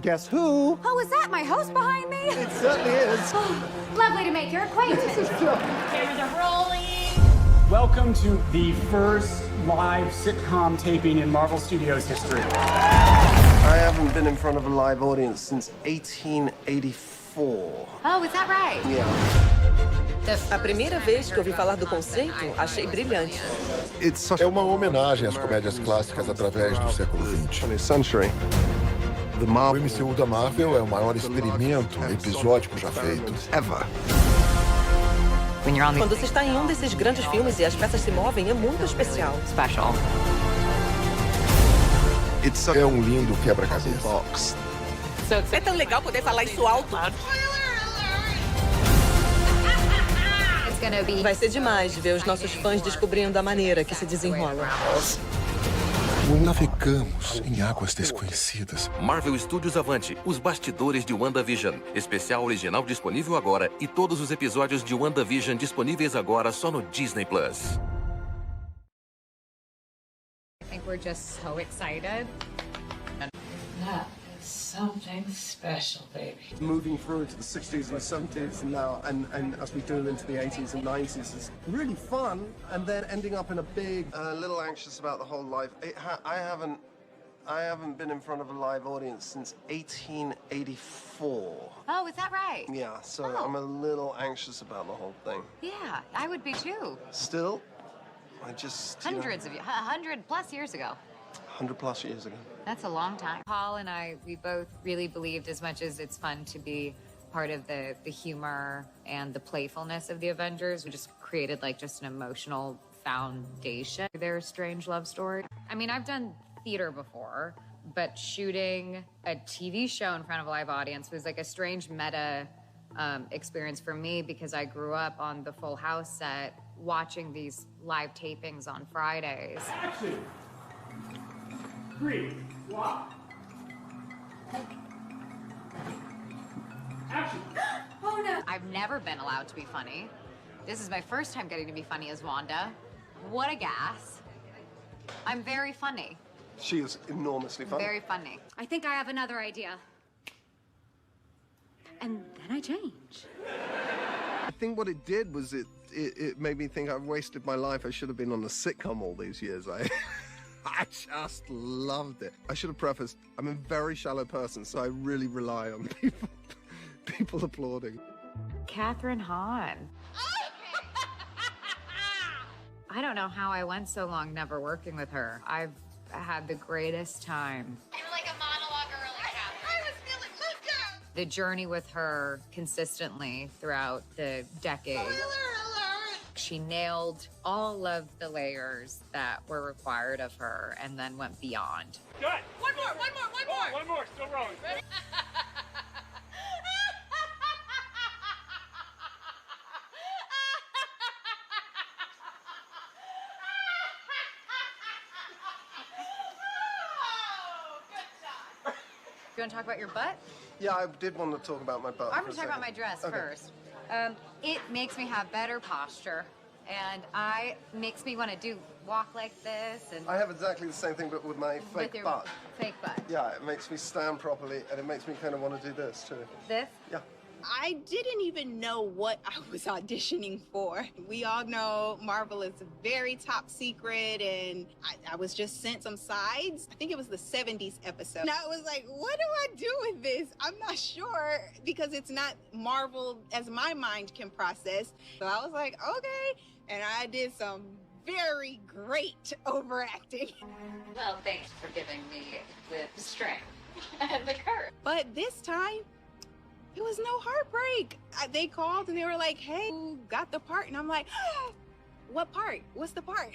Guess who? Oh, is that my host behind me? It certainly is. Lovely to make your acquaintance. Cameras are rolling. Welcome to the first live sitcom taping in Marvel Studios history. I haven't been in front of a live audience since 1884. Oh, is that right? Yeah. A primeira vez que ouvi falar do conceito, achei brilhante. É uma homenagem às comédias clássicas através do século XX. 20th century. The O Marvel MCU da Marvel é o maior experimento episódico já feito. ever. Quando você está em um desses grandes filmes e as peças se movem, é muito especial. Special. It's É um lindo quebra-cabeça. box. É tão legal poder falar isso alto. It's gonna be... Vai ser demais ver os nossos fãs descobrindo a maneira que se desenrola. Navegamos em águas desconhecidas. Marvel Studios Avante, os bastidores de Wandavision. Especial original disponível agora e todos os episódios de Wandavision disponíveis agora só no Disney+. I think we're just so excited. That is something special, baby. Moving through to the 60s and 70s now, and as we do into the 80s and 90s is really fun, and then ending up in a big, a little anxious about the whole life. I haven't been in front of a live audience since 1884. Oh, is that right? Yeah, so Oh. I'm a little anxious about the whole thing. Yeah, I would be too. Still, I just Hundreds of 100+ years ago. 100+ years ago. That's a long time. Paul and I, we both really believed, as much as it's fun to be part of the humor and the playfulness of the Avengers, we just created like just an emotional foundation. Their strange love story. I mean, I've done theater before, but shooting a TV show in front of a live audience was like a strange meta experience for me, because I grew up on the Full House set watching these live tapings on Fridays. Action! 3, walk. Action! Oh no! I've never been allowed to be funny. This is my first time getting to be funny as Wanda. What a gas. I'm very funny. She is enormously funny. Very funny. I think I have another idea. And then I change. I think what it did was it made me think I've wasted my life. I should have been on a sitcom all these years. I just loved it. I should have prefaced, I'm a very shallow person, so I really rely on people applauding. Catherine Hahn. I don't know how I went so long never working with her. I've had the greatest time. You were like a monologue earlier, Catherine. I was feeling The journey with her consistently throughout the decade. She nailed all of the layers that were required of her and then went beyond. Good! One more, still rolling. Ready? You want to talk about your butt? Yeah, I did want to talk about my butt. I'm for going a to talk about my second. dress Okay. first. It makes me have better posture, and makes me want to walk like this and I have exactly the same thing, but with my with fake your butt. fake butt. Yeah, it makes me stand properly, and it makes me kind of want to do this too. This? Yeah. I didn't even know what I was auditioning for. We all know Marvel is very top secret, and I was just sent some sides. I think it was the 70s episode. And I was like, what do I do with this? I'm not sure, because it's not Marvel as my mind can process. So I was like, okay. And I did some very great overacting. Well, thanks for giving me the strength and the courage. But this time, it was no heartbreak. They called and they were like, hey, who got the part? And I'm like, what part? What's the part?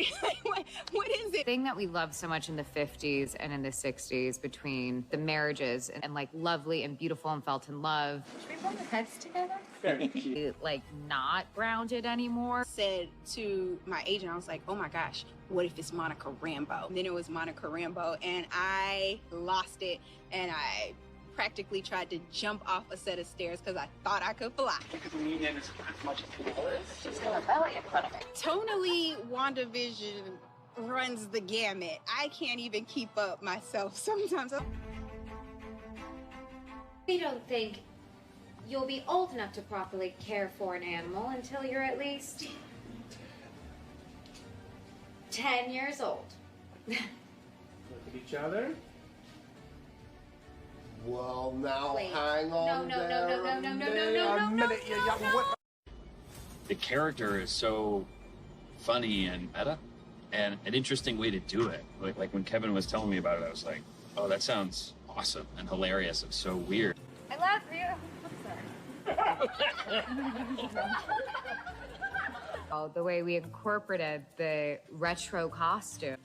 what is The it? thing that we loved so much in the 50s and in the 60s between the marriages and like Lovely and Beautiful and Felt in Love. Should we put our heads together? Very cute. Like not grounded anymore. Said to my agent, I was like, oh my gosh, what if it's Monica Rambeau? And then it was Monica Rambeau, and I lost it, and I practically tried to jump off a set of stairs because I thought I could fly. You could lean in as much as you want. She's got a belly in front of me. Tonally, WandaVision runs the gamut. I can't even keep up myself sometimes. We don't think you'll be old enough to properly care for an animal until you're at least 10 years old. Look at each other. Well, now Wait. hang on No. The character is so funny and meta, and an interesting way to do it. Like when Kevin was telling me about it, I was like, oh, that sounds awesome and hilarious and so weird. I love you. Oh, the way we incorporated the retro costume,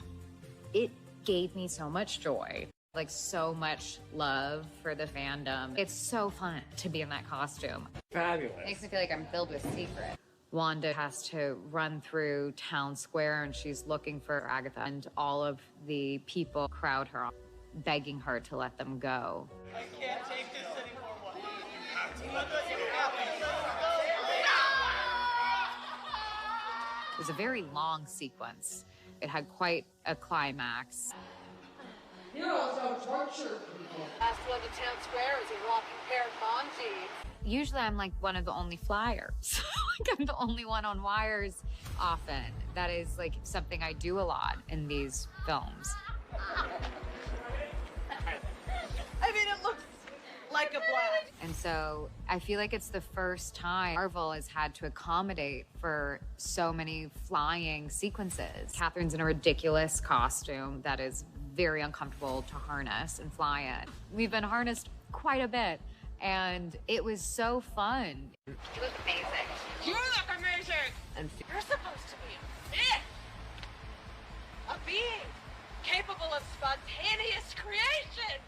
it gave me so much joy. Like, so much love for the fandom. It's so fun to be in that costume. Fabulous. Makes me feel like I'm filled with secret. Wanda has to run through town square and she's looking for Agatha, and all of the people crowd her, begging her to let them go. I can't take this anymore. It was a very long sequence. It had quite a climax. Heroes don't torture people. Last one to town square is a walking pair of mom jeans. Usually I'm like one of the only flyers. Like, I'm the only one on wires often. That is like something I do a lot in these films. I mean, it looks like a blast. And so I feel like it's the first time Marvel has had to accommodate for so many flying sequences. Catherine's in a ridiculous costume that is very uncomfortable to harness and fly in. We've been harnessed quite a bit, and it was so fun. You look amazing. You look amazing. And You're supposed to be a being capable of spontaneous creation.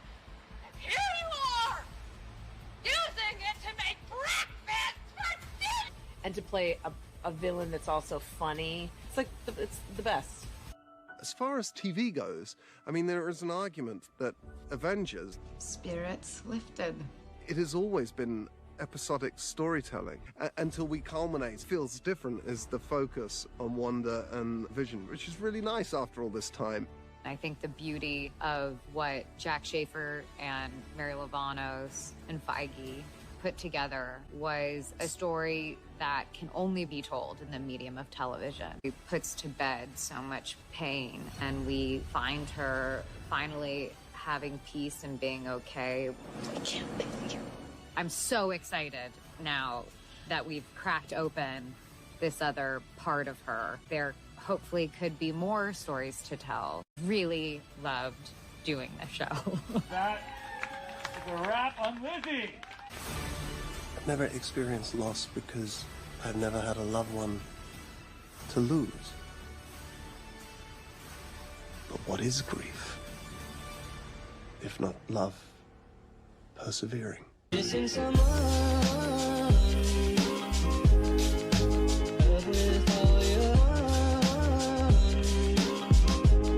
And here you are, using it to make breakfast for dinner. And to play a villain that's also funny, it's like it's the best. As far as TV goes, I mean, there is an argument that Avengers... Spirits lifted. It has always been episodic storytelling until we culminate. Feels different as the focus on Wanda and Vision, which is really nice after all this time. I think the beauty of what Jack Schaefer and Mary Lavanos and Feige put together was a story that can only be told in the medium of television. It puts to bed so much pain, and we find her finally having peace and being okay. I can't believe you. I'm so excited now that we've cracked open this other part of her. There hopefully could be more stories to tell. Really loved doing the show. That is a wrap on Lizzie. I've never experienced loss because I've never had a loved one to lose. But what is grief, if not love persevering? Missing someone.